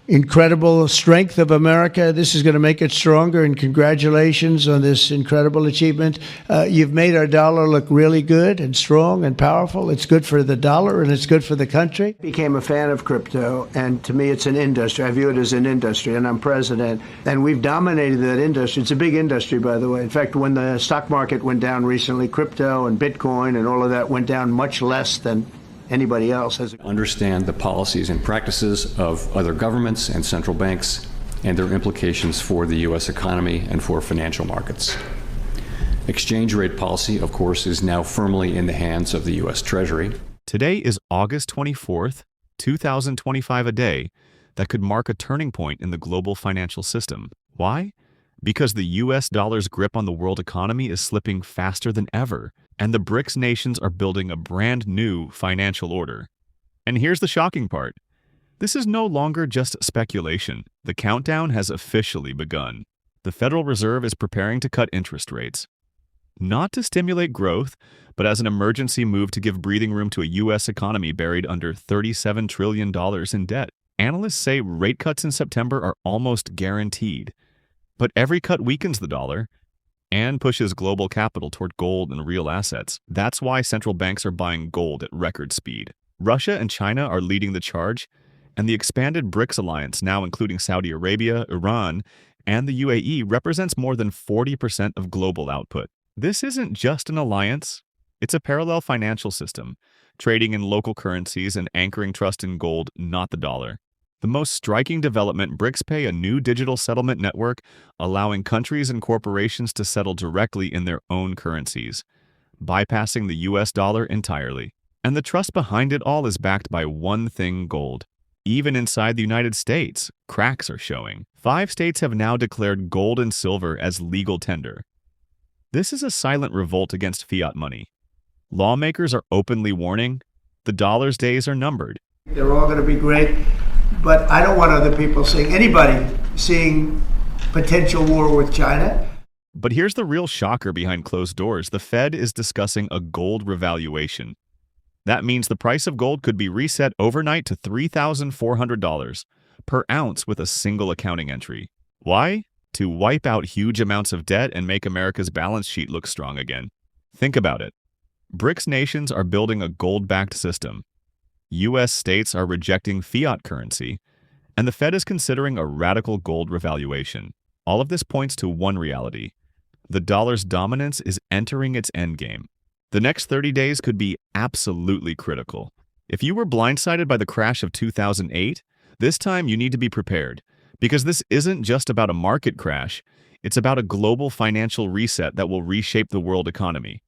incredible strength of America. This is going to make it stronger, and congratulations on this incredible achievement. You've made our dollar look really good and strong and powerful. It's good for the dollar and it's good for the country. Became a fan of crypto, and to me it's an industry. I view it as an industry, and I'm president, and we've dominated that industry. It's a big industry, by the way. In fact, when the stock market went down recently, crypto and Bitcoin and all of that went down much less than anybody else has. Understand the policies and practices of other governments and central banks and their implications for the U.S. economy and for financial markets. Exchange rate policy, of course, is now firmly in the hands of the U.S. Treasury. Today is August 24th, 2025, a day that could mark a turning point in the global financial system. Why? Because the U.S. dollar's grip on the world economy is slipping faster than ever, and the BRICS nations are building a brand new financial order. And here's the shocking part. This is no longer just speculation. The countdown has officially begun. The Federal Reserve is preparing to cut interest rates. Not to stimulate growth, but as an emergency move to give breathing room to a U.S. economy buried under $37 trillion in debt. Analysts say rate cuts in September are almost guaranteed. But every cut weakens the dollar and pushes global capital toward gold and real assets. That's why central banks are buying gold at record speed. Russia and China are leading the charge, and the expanded BRICS alliance, now including Saudi Arabia, Iran, and the UAE, represents more than 40% of global output. This isn't just an alliance, it's a parallel financial system, trading in local currencies and anchoring trust in gold, not the dollar. The most striking development, BRICS pay a new digital settlement network, allowing countries and corporations to settle directly in their own currencies, bypassing the US dollar entirely. And the trust behind it all is backed by one thing: gold. Even inside the United States, cracks are showing. 5 states have now declared gold and silver as legal tender. This is a silent revolt against fiat money. Lawmakers are openly warning the dollar's days are numbered. They're all going to be great. But I don't want other people seeing potential war with China. But here's the real shocker behind closed doors. The Fed is discussing a gold revaluation. That means the price of gold could be reset overnight to $3,400 per ounce with a single accounting entry. Why? To wipe out huge amounts of debt and make America's balance sheet look strong again. Think about it. BRICS nations are building a gold-backed system. U.S. states are rejecting fiat currency, and the Fed is considering a radical gold revaluation. All of this points to one reality. The dollar's dominance is entering its endgame. The next 30 days could be absolutely critical. If you were blindsided by the crash of 2008, this time you need to be prepared, because this isn't just about a market crash, it's about a global financial reset that will reshape the world economy.